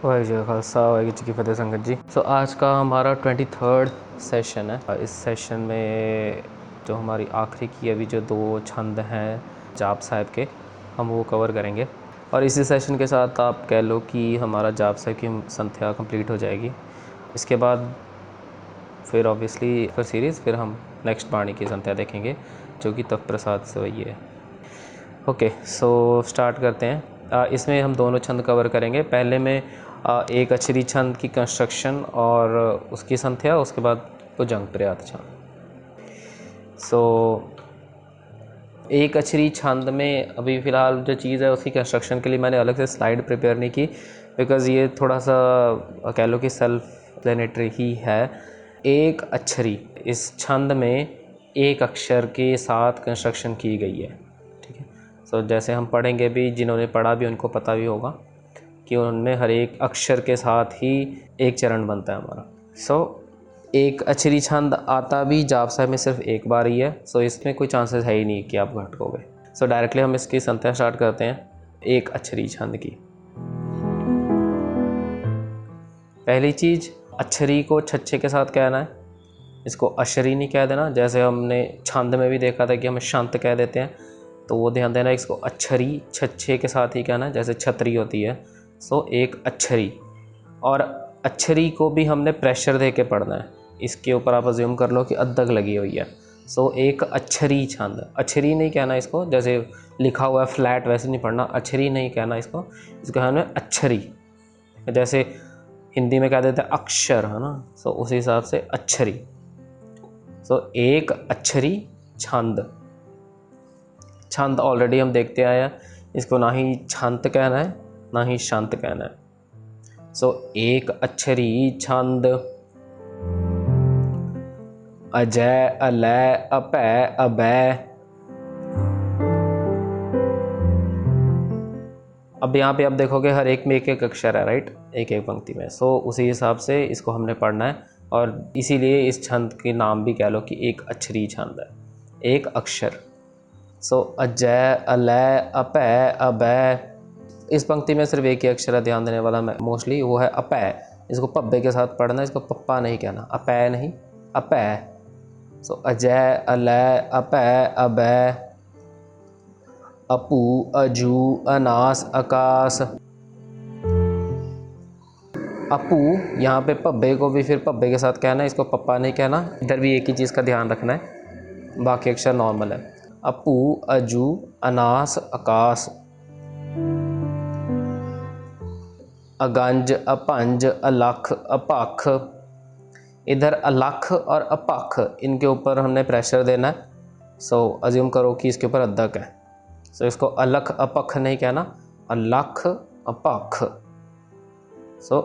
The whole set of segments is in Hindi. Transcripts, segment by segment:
वाहिगुरू जी का खालसा वाहिगुरू जी की फतेह संगत जी। आज का हमारा 23rd सेशन है। इस सेशन में जो हमारी आखिरी की अभी जो 2 छंद हैं जाप साहिब के, हम वो कवर करेंगे। और इसी सेशन के साथ आप कह लो कि हमारा जाप साहिब की संध्या कंप्लीट हो जाएगी। इसके बाद फिर ऑब्वियसली फिर सीरीज़ फिर हम नेक्स्ट बाणी की संध्या देखेंगे जो कि तप प्रसाद से वही है। ओके, सो स्टार्ट करते हैं। इसमें हम दोनों छंद कवर करेंगे। पहले में एक अक्षरी छंद की कंस्ट्रक्शन और उसकी संध्या, उसके बाद भुजंग पर्यात छंद। एक अक्षरी छंद में अभी फ़िलहाल जो चीज़ है उसकी कंस्ट्रक्शन के लिए मैंने अलग से स्लाइड प्रिपेयर नहीं की, बिकॉज़ ये थोड़ा सा कह लो कि सेल्फ एक्सप्लेनेटरी ही है। एक अक्षरी, इस छंद में एक अक्षर के साथ कंस्ट्रक्शन की गई है, ठीक है। जैसे हम पढ़ेंगे भी, जिन्होंने पढ़ा भी उनको पता भी होगा कि उनमें हर एक अक्षर के साथ ही एक चरण बनता है हमारा। एक अक्षरी छंद आता भी जाप साहिब में सिर्फ एक बार ही है। इसमें कोई चांसेस है ही नहीं कि आप भटकोगे। डायरेक्टली हम इसकी संध्या स्टार्ट करते हैं एक अक्षरी छंद की। पहली चीज़, अक्षरी को छच्छे के साथ कहना है, इसको अशरी नहीं कह देना। जैसे हमने छंद में भी देखा था कि हम शांत कह देते हैं, तो वो ध्यान देना, इसको अक्षरी छच्छे के साथ ही कहना है, जैसे छतरी होती है। एक अक्षरी, और अक्षरी को भी हमने प्रेशर दे के पढ़ना है। इसके ऊपर आप अज्यूम कर लो कि अद्धक लगी हुई है। एक अक्षरी छंद, अक्षरी नहीं कहना इसको, जैसे लिखा हुआ है फ्लैट वैसे नहीं पढ़ना, अक्षरी नहीं कहना इसको कहना है अक्षरी। जैसे हिंदी में कह देते हैं अक्षर, है ना, उसी हिसाब से अक्षरी। एक अक्षरी छंद। छंद ऑलरेडी हम देखते आए हैं, इसको ना ही छंत कहना है ना ही शांत कहना है। एक अक्षरी छंद। अजय, अलय, अपय, अभय। अब यहाँ पे आप देखोगे हर एक में एक एक अक्षर है, राइट, एक एक पंक्ति में। उसी हिसाब से इसको हमने पढ़ना है, और इसीलिए इस छंद के नाम भी कह लो कि एक अक्षरी छंद है, एक अक्षर। अजय, अलय, अपय, अभय। इस पंक्ति में सिर्फ एक ही अक्षर है ध्यान देने वाला मैं मोस्टली, वो है अपय। इसको पब्बे के साथ पढ़ना, इसको पप्पा नहीं कहना, अपय नहीं, अपय। अजय, अलय, अपय, अभय, अपू, अजू, अनास, आकाश। अपू, यहाँ पे पब्बे को भी फिर पब्बे के साथ कहना है, इसको पप्पा नहीं कहना। इधर भी एक ही चीज़ का ध्यान रखना है, बाकी अक्षर नॉर्मल है। अपू, अजू, अनास, आकाश। अगंज, अपंज, अलख, अपख। इधर अलख और अपख, इनके ऊपर हमने प्रेशर देना है। अज्यूम करो कि इसके ऊपर अद्धक है। इसको अलख अपख नहीं कहना, अलख अपख।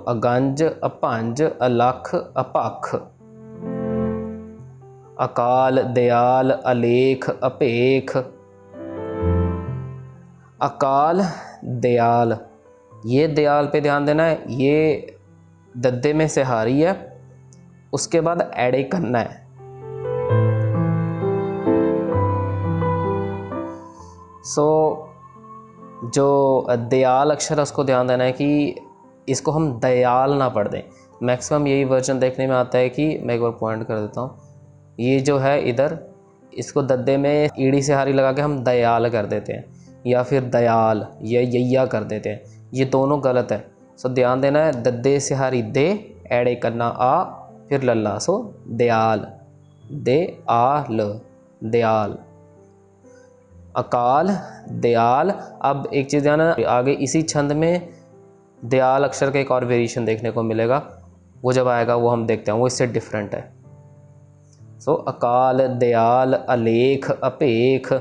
अगंज, अपंज, अलख, अपख। अकाल, दयाल, अलेख, अपेख। अकाल, दयाल, ये दयाल पे ध्यान देना है, ये दद्दे में से हारी है, उसके बाद एड़े करना है। जो दयाल अक्षर है उसको ध्यान देना है कि इसको हम दयाल ना पढ़ दें। मैक्सिमम यही वर्जन देखने में आता है कि, मैं एक बार पॉइंट कर देता हूँ, ये जो है इधर, इसको दद्दे में ईड़ी से हारी लगा के हम दयाल कर देते हैं, या फिर दयाल या यैया कर देते हैं। ये दोनों गलत है। ध्यान देना है, दद्दे से हारी दे, एड़े करना आ, फिर लल्ला। दयाल, दे आ ल, दयाल। अकाल, दयाल। अब एक चीज़ ध्यान है, आगे इसी छंद में दयाल अक्षर का एक और वेरिएशन देखने को मिलेगा, वो जब आएगा वो हम देखते हैं, वो इससे डिफरेंट है। अकाल, दयाल, अलेख, अपेख।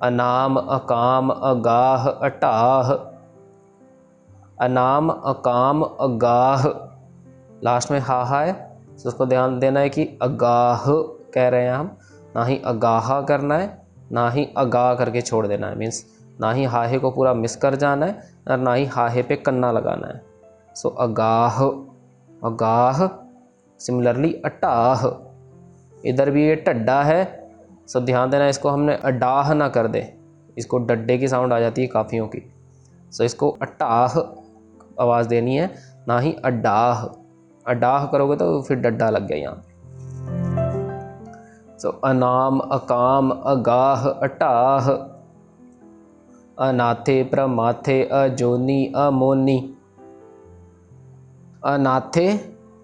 अनाम, अकाम, अगाह, अटाह। अनाम, अकाम, अगाह, लास्ट में हा है, उसको ध्यान देना है कि अगाह कह रहे हैं हम, ना ही अगाहा करना है, ना ही अगाह करके छोड़ देना है। मीन्स ना ही हाहे को पूरा मिस कर जाना है, और ना ही हाहे पे कन्ना लगाना है। अगाह, अगाह। सिमिलरली अटाह, इधर भी ये टड्डा है, ध्यान देना, इसको हमने अडाह ना कर दे, इसको डड्डे की साउंड आ जाती है काफियों की। इसको अटाह आवाज़ देनी है, ना ही अड्डाह। अड्डाह करोगे तो फिर डड्डा लग गया यहाँ। सो अनाम, अकाम, अगाह, अटाह, अनाथे, प्रमाथे, अजोनी, अमोनी। अनाथे,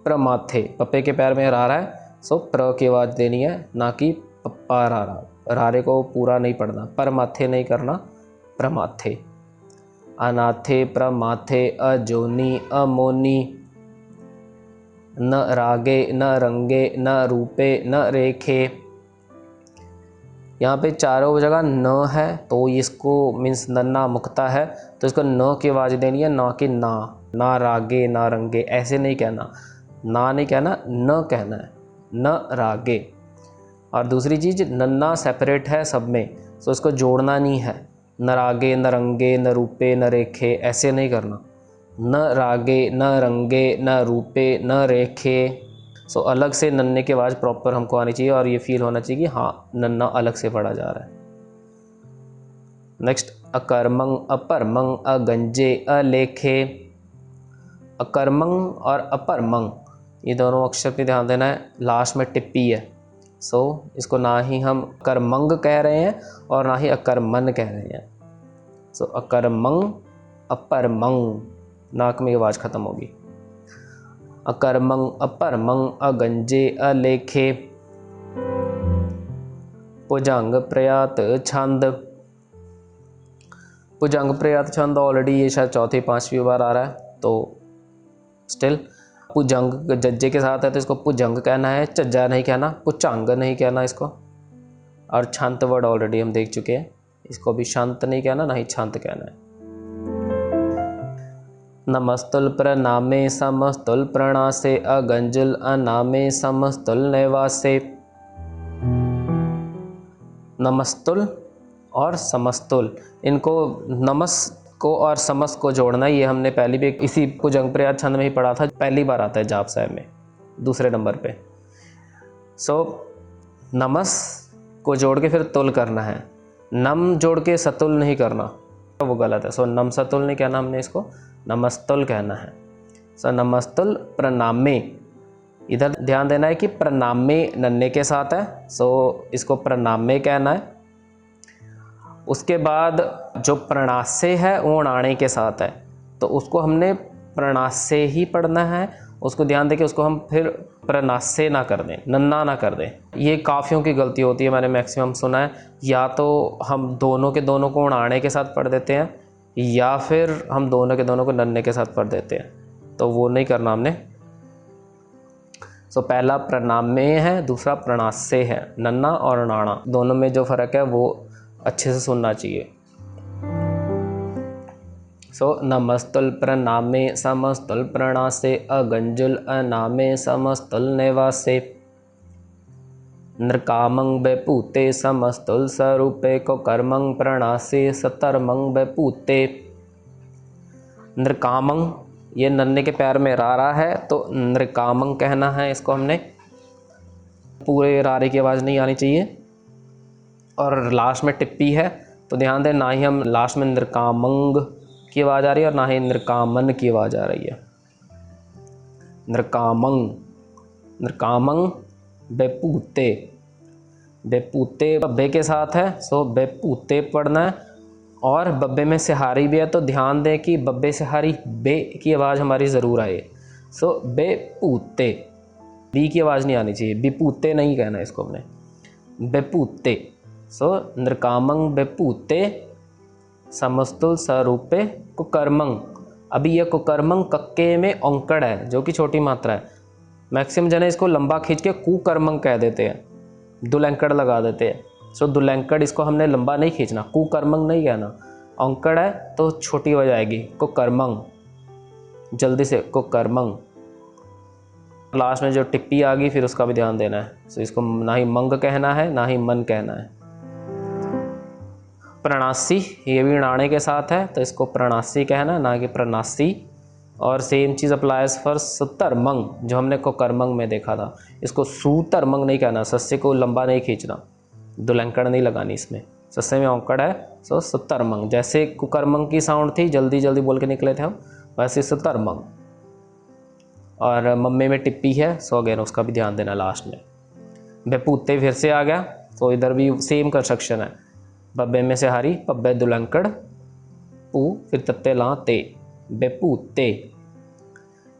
प्रमाथे, पप्पे के पैर में रा रहा है, सो प्र की आवाज़ देनी है, ना कि पप्पा रा रहा। रारे को पूरा नहीं पढ़ना, परमाथे नहीं करना, प्रमाथे। अनाथे, प्रमाथे, अजोनी, अमोनी। न रागे, न रंगे, न रूपे, न रेखे। यहाँ पे चारों जगह न है तो इसको मीन्स नन्ना मुक्ता है, तो इसको न की आवाज़ देनी है, ना कि ना रागे ना रंगे, ऐसे नहीं कहना, ना नहीं कहना, न कहना है, न रागे। और दूसरी चीज़, नन्ना सेपरेट है सब में, तो इसको जोड़ना नहीं है, न रागे न रंगे न रूपे न रेखे, ऐसे नहीं करना, न रागे न रंगे न रूपे न रेखे। सो अलग से नन्ने की आवाज़ प्रॉपर हमको आनी चाहिए और ये फील होना चाहिए कि हाँ नन्ना अलग से पढ़ा जा रहा है। नेक्स्ट, अकर्मंग, अपरमंग, अगंजे, अलेखे। अकर्मंग और अपरमंग, ये दोनों अक्षर पे ध्यान देना है, लास्ट में टिप्पी है। सो इसको ना ही हम कर्मंग कह रहे हैं और ना ही अकर्मन कह रहे हैं। सो अकर्मंग, अपरमंग, नाक में आवाज़ ख़त्म होगी। अकर्मंग, अपरमंग, अगंजे, अलेखे। भुजंग, प्रयात, छंद। भुजंग, प्रयात, छंद ऑलरेडी ये शायद चौथी पांचवी बार आ रहा है, तो स्टिल भुजंग जज्जे के साथ है तो इसको भुजंग कहना है, झज्जा नहीं कहना, भुचंग नहीं कहना इसको। और छंत वर्ड ऑलरेडी हम देख चुके हैं, इसको भी शांत नहीं कहना, ना ही छंत कहना है। नमस्तुल, प्रनामे, समस्तुल, प्रणासे, अगंजुल, अनामे, समस्तुल, नैवासे। नमस्तुल और समस्तुल, इनको नमस को और समस को जोड़ना, ये हमने पहले भी इसी भुजंग प्रयात छंद में ही पढ़ा था, पहली बार आता है जाप साहब में दूसरे नंबर पे। सो नमस को जोड़ के फिर तुल करना है, नम जोड़ के सतुल नहीं करना, वो गलत है। सो नम सतुल नहीं कहना हमने, इसको नमस्तुल कहना है। सो नमस्तुल, प्रनामे, इधर ध्यान देना है कि प्रनामे नन्हे के साथ है, सो इसको प्रनामे कहना है। उसके बाद जो प्रणासे है वो णाणे के साथ है, तो उसको हमने प्रणासे ही पढ़ना है। उसको ध्यान दें कि उसको हम फिर प्रणासे ना कर दें, नन्ना ना कर दें। ये काफ़ियों की गलती होती है, मैंने मैक्सिमम सुना है, या तो हम दोनों के दोनों को णाणे के साथ पढ़ देते हैं, या फिर हम दोनों के दोनों को नन्हे के साथ पढ़ देते हैं, तो वो नहीं करना हमने। सो पहला प्रणामे है, दूसरा प्रणासे है, नन्ना और नाणा दोनों में जो फ़र्क है वो अच्छे से सुनना चाहिए। सो नमस्तुल, प्रनामे, समस्तुल, प्रणासे, अगंजुल, अनामे, समस्तुल, नैवासे। नृकामंग, बेपूते, समस्तुल, स्वरूपे, को कर्मंग, प्रणासे, सतर्मंग, बेपूते। नृकामंग, ये नन्हे के पैर में रारा है तो नृकामंग कहना है इसको हमने, पूरे रारे की आवाज़ नहीं आनी चाहिए। और लास्ट में टिप्पी है तो ध्यान दें, ना ही हम लास्ट में नृकामंग की आवाज़ आ रही है और ना ही नृकामन की आवाज़ आ रही है। नृकामंग, नृकामंग, बेपूते, बेपूते बब्बे के साथ है, सो बेपूते पढ़ना है। और बब्बे में सिहारी भी है तो ध्यान दें कि बब्बे सिहारी बे की आवाज़ हमारी ज़रूर आए। सो बेपूते, बी की आवाज़ नहीं आनी चाहिए, बिपूते नहीं कहना इसको हमने, बेपूते। सो नृकामंग, बेपूते, समस्तुल, स्वरूपे, कुकर्मंग। अभी यह कुकर्मंग कक्के में औंकड़ है जो कि छोटी मात्रा है, मैक्सिमम जने इसको लंबा खींच के कुकर्मंग कह देते हैं, दुलैंकड़ लगा देते हैं। सो दुलैंकड़ इसको हमने लंबा नहीं खींचना, कुकर्मंग नहीं कहना, औंकड़ है तो छोटी हो जाएगी, कुकर्मंग, जल्दी से कुकर्मंग। लास्ट में जो टिप्पी आ गई फिर उसका भी ध्यान देना है। सो इसको ना ही मंग कहना है ना ही मन कहना है। प्रणासी, ये भी णाणे के साथ है तो इसको प्रणासी कहना है, ना कि प्रणासी। और सेम चीज़ अप्लाइज फॉर सुतरमंग, जो हमने कुकर्मंग में देखा था, इसको सूतरमंग नहीं कहना, सस्से को लंबा नहीं खींचना, दुलंकड़ नहीं लगानी इसमें, सस्से में औंकड़ है, सो सुतरमंग। जैसे कुकर्मंग की साउंड थी, जल्दी जल्दी बोल के निकले थे हम, वैसे सुतर्मंग। और मम्मे में टिप्पी है, सो अगेन उसका भी ध्यान देना लास्ट में। बेपूते फिर से आ गया, तो इधर भी सेम कंस्ट्रक्शन है। बब्बे में से हरी, पब्बे दुलंकड़, पू फिर तत्ते ला ते, बेपूते।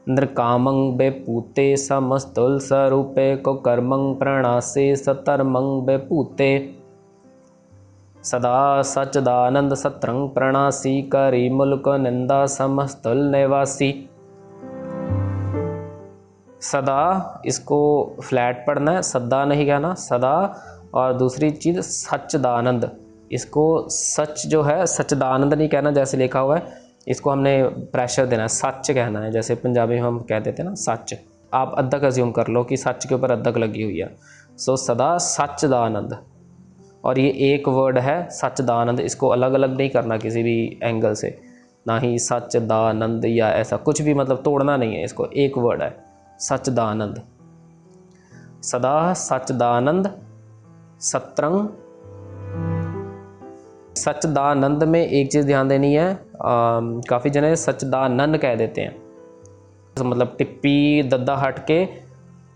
नृकामंग बेपूते समस्तुल स्वरूपे को कर्मंग प्रणासे सतर्मंग बेपूते। सदा सच्चिदानंद सत्रंग प्रणासी करी मुल्क निंदा समस्तुल निवासी। सदा इसको फ्लैट पढ़ना है, सदा नहीं कहना, सदा। और दूसरी चीज़ सच्चिदानंद, इसको सच जो है सच्चिदानंद नहीं कहना जैसे लिखा हुआ है, इसको हमने प्रेशर देना है, सच कहना है। जैसे पंजाबी में हम कह देते हैं ना सच, आप अद्धक अज्यूम कर लो कि सच के ऊपर अद्धक लगी हुई है। सो सदा सच्चिदानंद। और ये एक वर्ड है सच्चिदानंद, इसको अलग अलग नहीं करना किसी भी एंगल से, ना ही सच्चिदानंद या ऐसा कुछ भी, मतलब तोड़ना नहीं है इसको, एक वर्ड है सच्चिदानंद। सदा सच्चिदानंद सत्रंग। सच्चिदानंद में एक चीज़ ध्यान देनी है, काफ़ी जने सच्चिदानंद कह देते हैं, मतलब टिप्पी दद्दा हट के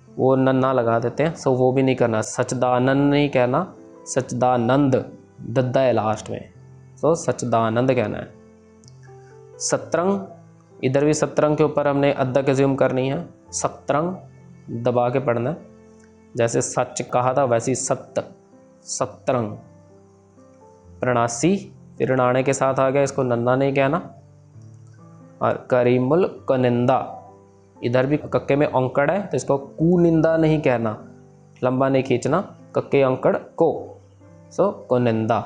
वो नन्ना लगा देते हैं, सो वो भी नहीं करना, सच्चिदानंद नहीं कहना, सच्चिदानंद दद्दा है लास्ट में, सो सच्चिदानंद कहना है। सत्रंग, इधर भी सत्रंग के ऊपर हमने अद्धक अज्यूम करनी है, सत्रंग दबा के पढ़ना है, जैसे सच कहा था वैसे सत्य, सत्रंग। प्रणासी फिर णाणे के साथ आ गया, इसको नन्ना नहीं कहना। और करीमुल कनिंदा, इधर भी कक्के में औंकड़ है तो इसको कुनिंदा नहीं कहना, लंबा नहीं खींचना, कक्के औंकड़ को, सो कुनिंदा,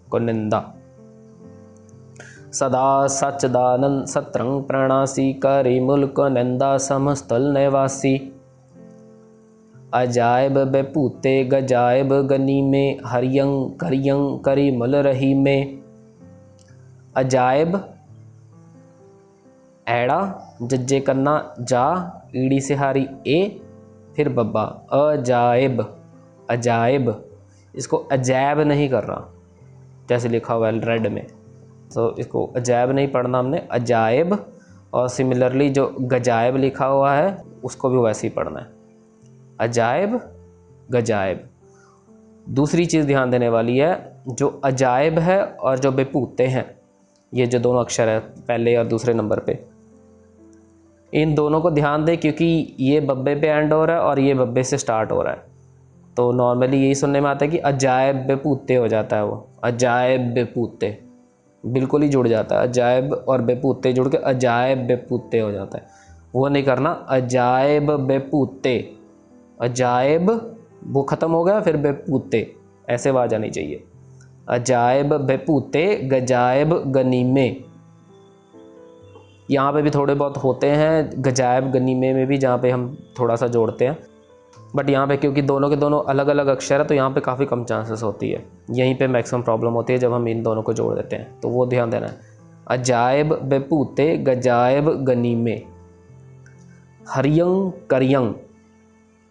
कुनिंदा। सदा सच्चिदानंद सत्रंग प्रणासी करीमुल कनिंदा समस्तल निवासी। अजायब बेपूते गजायब गनी में हरियंग करियंग करीमुल रही में। अजायब ऐड़ा जज्जे करना जा, ईड़ी से हारी ए फिर बब्बा, अजायब, अजायब। इसको अजैब नहीं करना जैसे लिखा हुआ है रेड में, तो इसको अजैब नहीं पढ़ना हमने, अजायब। और सिमिलरली जो गजायब लिखा हुआ है उसको भी वैसे ही पढ़ना है, अजायब गजायब। दूसरी चीज़ ध्यान देने वाली है, जो अजायब है और जो बेपूते हैं, ये जो दोनों अक्षर है पहले और दूसरे नंबर पे, इन दोनों को ध्यान दें क्योंकि ये बब्बे पे एंड हो रहा है और ये बब्बे से स्टार्ट हो रहा है। तो नॉर्मली यही सुनने में आता है कि अजायब बेपूते हो जाता है, वो अजायब बेपूते बिल्कुल ही जुड़ जाता है, अजायब और बेपूते जुड़ के अजायब बेपूते हो जाता है, वो नहीं करना, अजायब बेपूते। अजायब वो ख़त्म हो गया, फिर बेपूते, ऐसे आवाज़ आनी चाहिए। अजायब बेपूते गजायब गनीमे, यहाँ पे भी थोड़े बहुत होते हैं गजायब गनीमे में भी, जहाँ पे हम थोड़ा सा जोड़ते हैं, बट यहाँ पे क्योंकि दोनों के दोनों अलग अलग अक्षर है तो यहाँ पे काफ़ी कम चांसेस होती है, यहीं पे मैक्सिमम प्रॉब्लम होती है जब हम इन दोनों को जोड़ देते हैं, तो वो ध्यान देना है। अजायब बेपूते गजायब गनीमे। हरियंग करियंग,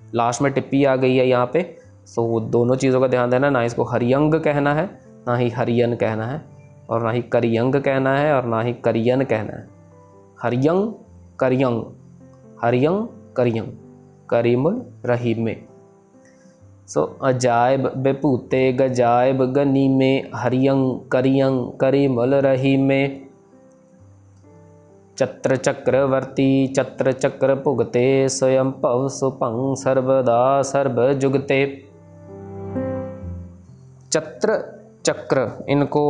लास्ट में टिप्पी आ गई है यहाँ पे, सो दोनों चीज़ों का ध्यान देना, ना इसको हरियंग कहना है, ना ही हरियन कहना है, और ना ही करियंग कहना है, और ना ही करियन कहना है। हरियंग करियंग, हरियंग करियंग, करीमुल रहीम में। सो अजायब बेपूते गजायब गनी में हरियंग करियंग करीमुल रहीम में। चत्र चक्रवर्ती चत्र चक्र भुगते स्वयं भव सुपंग सर्वदा सर्व जुगते। चत्र चक्र, इनको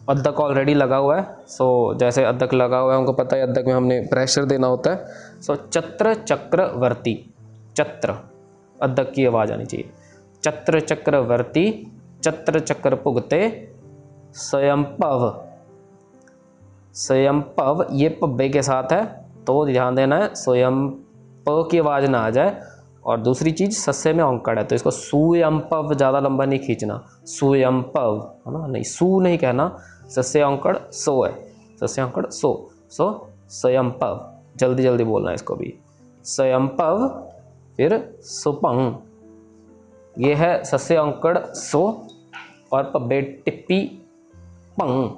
अद्धक ऑलरेडी लगा हुआ है, सो जैसे अद्धक लगा हुआ है उनको पता है अद्धक में हमने प्रेशर देना होता है। सो चत्र चक्रवर्ती, चत्र अद्धक की आवाज़ आनी चाहिए, चत्र चक्रवर्ती चत्र चक्र भुगते स्वयंभव। स्वयंभव ये पब्बे के साथ है तो ध्यान देना है स्वयं प की आवाज़ ना आ जाए। और दूसरी चीज़ सस्से में औंकड़ है तो इसको सुयंपव ज़्यादा लंबा नहीं खींचना, सुयंपव है ना, नहीं सू नहीं कहना, सस्से औंकड़ सो है, सस्से औंकड़ सो, सो स्वयंपव, जल्दी जल्दी बोलना है इसको भी, स्वयंपव फिर सुपंग, ये है सस्से औंकड़ सो और पब्बे टिप्पी पंग।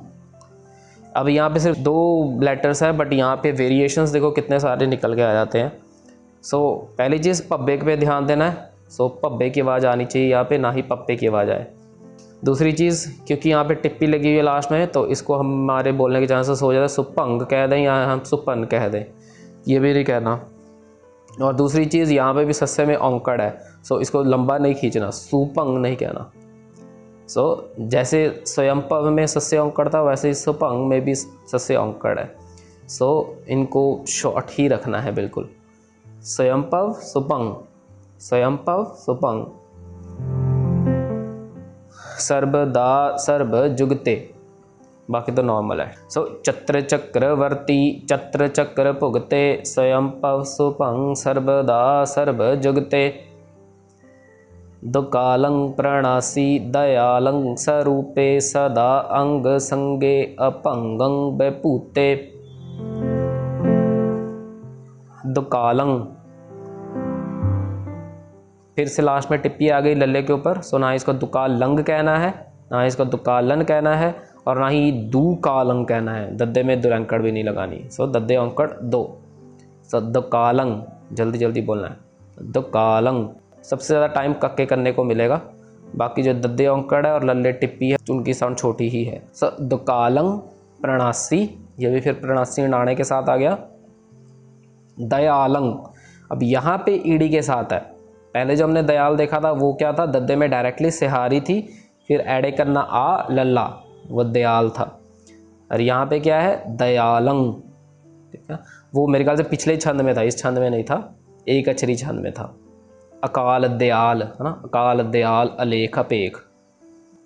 अब यहाँ पे सिर्फ 2 लेटर्स हैं, बट यहाँ पे वेरिएशंस देखो कितने सारे निकल के आ जाते हैं। सो पहली चीज़ पब्बे पे ध्यान देना है। सो पब्बे की आवाज़ आनी चाहिए यहाँ पे, ना ही पप्पे की आवाज़ आए। दूसरी चीज़, क्योंकि यहाँ पे टिप्पी लगी हुई है लास्ट में, तो इसको हमारे बोलने के चांसेस हो जाता है सुपंग कह दें या हम सुपन कह दें, ये भी नहीं कहना। और दूसरी चीज़, यहाँ पे भी सस्से में औंकड़ है, सो इसको लंबा नहीं खींचना, सुपंग नहीं कहना। सो जैसे स्वयंपव में सस्य औंकड़ था, वैसे ही सुपंग में भी सस्य औंकड़ है। सो इनको शॉर्ट ही रखना है बिल्कुल, स्वयंपव सुपंग, स्वयंपव सुपंग। सर्वदा सर्व जुगते, बाकी तो नॉर्मल है। सो चत्र चक्रवर्ती, चत्र चक्र भुगते, स्वयंपव सुपंग सर्वदा सर्व जुगते। दुकालं प्रणासी दयालं स्वरूपे, सदा अंग संगे अपंगं बेपूते। दुकालं, फिर से लास्ट में टिप्पी आ गई लल्ले के ऊपर। सो ना इसको दुकालंग कहना है, ना इसको दुकालन कहना है, और ना ही दुकालंग कहना है। दद्दे में दुरंकड़ भी नहीं लगानी। सो दद्दे औंकड़ 2। सो दुकालंग, जल्दी जल्दी बोलना है, दुकालंग। सबसे ज़्यादा टाइम कक्के करने को मिलेगा, बाकी जो दद्दे औंकड़ है और लल्ले टिप्पी है उनकी साउंड छोटी ही है। सो दुकालंग प्रणासी, ये भी फिर प्रणासी नाणे के साथ आ गया। दयालंग, अब यहाँ पे ईडी के साथ है। पहले जो हमने दयाल देखा था वो क्या था, दद्दे में डायरेक्टली सिहारी थी, फिर ऐड करना आ लल्ला, वो दयाल था। और यहाँ पे क्या है, दयालंग, ठीक है। वो मेरे ख्याल से पिछले छंद में था, इस छंद में नहीं था, एक अक्षरी छंद में था। अकाल दयाल है ना, अकाल दयाल अलेख अपेख,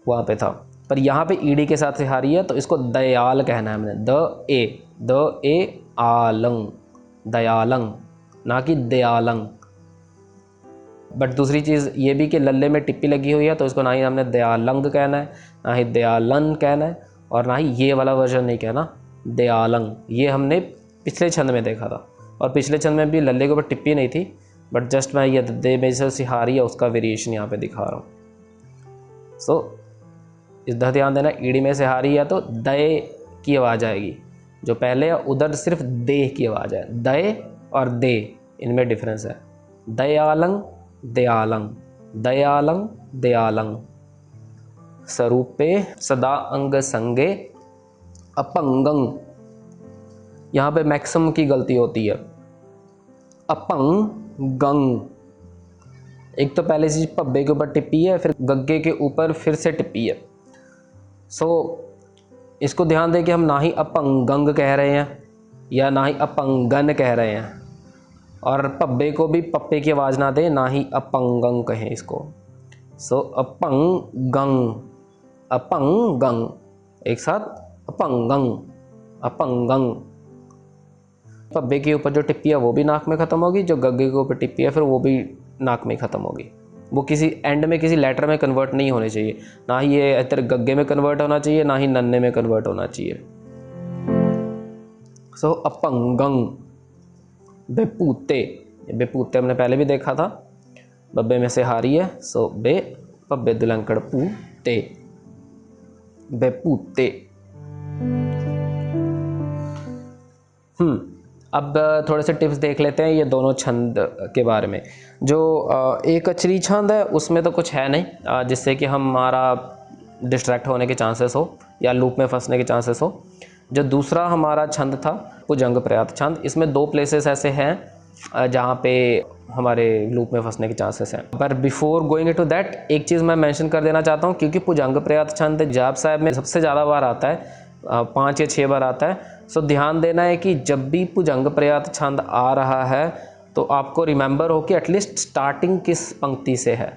वहाँ पे था। पर यहाँ पे ईडी के साथ सिहारी है, तो इसको दयाल कहना है हमने, द ए आलंग, दयालंग, ना कि दयालंग। बट दूसरी चीज़ ये भी कि लल्ले में टिप्पी लगी हुई है, तो इसको ना ही हमने दयालंग कहना है, ना ही दयालन कहना है, और ना ही ये वाला वर्जन नहीं कहना, दयालंग। ये हमने पिछले छंद में देखा था, और पिछले छंद में भी लल्ले के ऊपर टिप्पी नहीं थी, बट जस्ट मैं ये दे में से सिहारी है उसका वेरिएशन यहाँ पे दिखा रहा हूँ। सो इधर ध्यान देना, ईडी में सिहारी है तो दय की आवाज़ आएगी, जो पहले है उधर सिर्फ दे की आवाज़ है। दय और दे, इनमें डिफरेंस है। दयालंग दयालंग, दयालंग दयालंग। स्वरूपे सदा अंग संगे अपंगंग, यहाँ पे मैक्सिमम की गलती होती है, अपंगंग। एक तो पहले चीज पब्बे के ऊपर टिप्पी है, फिर गग्गे के ऊपर फिर से टिप्पी है। सो इसको ध्यान दें कि हम ना ही अपंगंग कह रहे हैं या ना ही अपंगन कह रहे हैं, और पब्बे को भी पप्पे की आवाज़ ना दें, ना ही अपंगंग कहें इसको। सो अपंगंग, अपंगंग, एक साथ अपंगंग, अपंगंग। पब्बे के ऊपर जो टिप्पी है वो भी नाक में ख़त्म होगी, जो गग्गे के ऊपर टिप्पी है फिर वो भी नाक में ख़त्म होगी। वो किसी एंड में किसी लेटर में कन्वर्ट नहीं होने चाहिए, ना ही ये इधर गग्गे में कन्वर्ट होना चाहिए, ना ही नन्ने में कन्वर्ट होना चाहिए। सो अपंगंग। बेपूते, बेपूते हमने पहले भी देखा था, बब्बे में से हारी है, सो बे पब्बे दुलंकड़ पूते, बेपूते। अब थोड़े से टिप्स देख लेते हैं ये दोनों छंद के बारे में। जो एक अचरी छंद है उसमें तो कुछ है नहीं जिससे कि हमारा डिस्ट्रैक्ट होने के चांसेस हो या लूप में फंसने के चांसेस हो। जो दूसरा हमारा छंद था पुजंग प्रयात छंद, इसमें 2 प्लेसेस ऐसे हैं जहाँ पे हमारे लूप में फंसने के चांसेस हैं। पर बिफोर गोइंग टू दैट एक चीज़ मैं मेंशन कर देना चाहता हूँ, क्योंकि पुजंग प्रयात छंद जाप साहब में सबसे ज़्यादा बार आता है, 5 या 6 बार आता है। सो ध्यान देना है कि जब भी पुजंग प्रयात छंद आ रहा है तो आपको रिमेंबर हो कि एटलीस्ट स्टार्टिंग किस पंक्ति से है।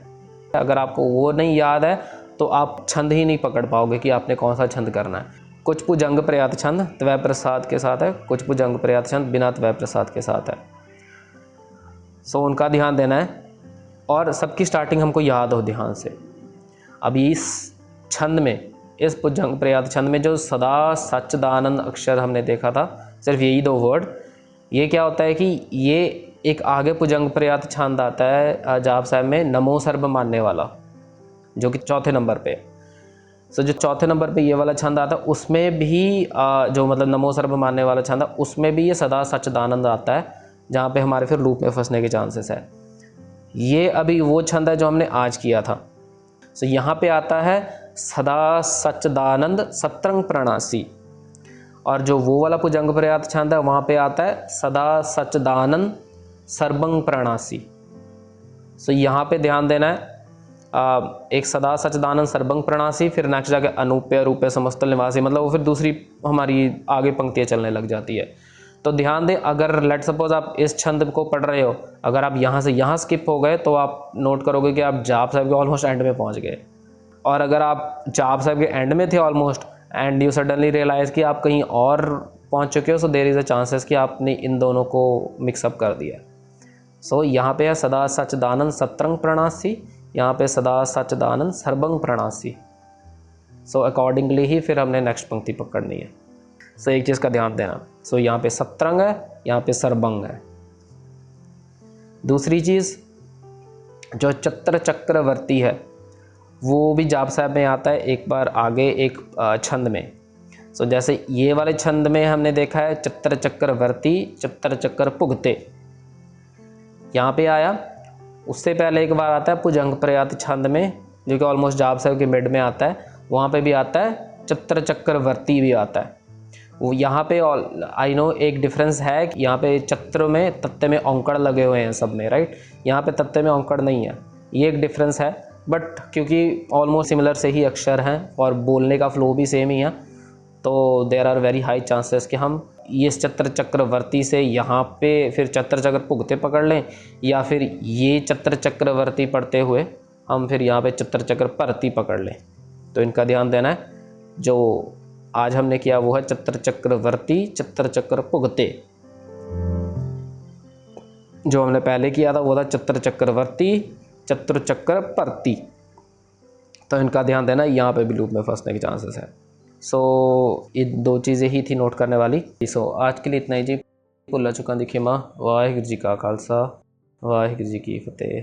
अगर आपको वो नहीं याद है तो आप छंद ही नहीं पकड़ पाओगे कि आपने कौन सा छंद करना है। कुछ पुजंग प्रयात छंद त्वय प्रसाद के साथ है, कुछ पुजंग प्रयात छंद बिना त्वय प्रसाद के साथ है। सो उनका ध्यान देना है, और सबकी स्टार्टिंग हमको याद हो ध्यान से। अब इस छंद में, इस पुजंग प्रयात छंद में जो सदा सच्चिदानंद अक्षर हमने देखा था, सिर्फ यही 2 वर्ड, ये क्या होता है कि ये एक आगे पुजंग प्रयात छंद आता है जाप साहब में, नमो सर्ब मानने वाला, जो कि 4थे नंबर पे। सो जो चौथे नंबर पे ये वाला छंद आता है उसमें भी जो मतलब नमो सर्व मानने वाला छंद है उसमें भी ये सदा सच्चिदानंद आता है, जहाँ पे हमारे फिर लूप में फंसने के चांसेस है। ये अभी वो छंद है जो हमने आज किया था। सो यहाँ पे आता है सदा सच्चिदानंद सत्रंग प्रणासी, और जो वो वाला भुजंग प्रयात छंद है वहाँ पे आता है सदा सच्चिदानंद सर्वंग प्रणासी। सो यहाँ पे ध्यान देना है, एक सदा सच्चिदानंद सर्वंग प्रणासी, फिर नेक्स्ट जाके अनूप्य रूपे समस्तल निवासी, मतलब वो फिर दूसरी हमारी आगे पंक्तियाँ चलने लग जाती है। तो ध्यान दें, अगर लेट सपोज आप इस छंद को पढ़ रहे हो, अगर आप यहाँ से यहाँ स्किप हो गए तो आप नोट करोगे कि आप जाप साहब के ऑलमोस्ट एंड में पहुँच गए। और अगर आप जाप साहब के एंड में थे almost end you suddenly realise कि आप कहीं और पहुँच चुके हो, so there is a chances कि आपने इन दोनों को मिक्सअप कर दिया। सो यहाँ पे है सदा सच्चिदानंद सत्रंग प्रणासी, यहाँ पे सदा सच्चिदानंद सर्वंग प्रणासी। सो अकॉर्डिंगली ही फिर हमने नेक्स्ट पंक्ति पकड़नी है। सो एक चीज़ का ध्यान देना, सो यहाँ पे सत्रंग है, यहाँ पे सर्वंग है। दूसरी चीज़ जो चत्र चक्रवर्ती है वो भी जाप साहब में आता है एक बार आगे एक छंद में। सो जैसे ये वाले छंद में हमने देखा है चत्र चक्रवर्ती चत्र चक्र पुगते, यहाँ पे आया। उससे पहले एक बार आता है भुजंग प्रयात छंद में, जो कि ऑलमोस्ट जाप साहब के मिड में आता है, वहाँ पे भी आता है चत्र चक्रवर्ती भी आता है। वो यहाँ पे आई नो एक डिफरेंस है कि यहाँ पे चत्र में तत्ते में औंकड़ लगे हुए हैं सब में, राइट। यहाँ पे तत्ते में औंकड़ नहीं है, ये एक डिफरेंस है। बट क्योंकि ऑलमोस्ट सिमिलर से ही अक्षर हैं और बोलने का फ्लो भी सेम ही है, तो there are very high chances कि हम ये चत्र चक्रवर्ती से यहाँ पे फिर चत्र चक्र पुगते पकड़ लें, या फिर ये चत्र चक्रवर्ती पढ़ते हुए हम फिर यहाँ पे चत्र चक्र परती पकड़ लें। तो इनका ध्यान देना है। जो आज हमने किया वो है चत्र चक्रवर्ती चत्र चक्र पुगते, जो हमने पहले किया था वो था चत्र चक्रवर्ती चत्र चक्र परती। तो इनका ध्यान देना, यहाँ पे भी लूप में फंसने के चांसेस है। सो ये दो चीज़ें ही थी नोट करने वाली। सो आज के लिए इतना ही जी। भुला चुका दिखे माँ। वाहिगुरू जी का खालसा वाहिगुरू जी की फतेह।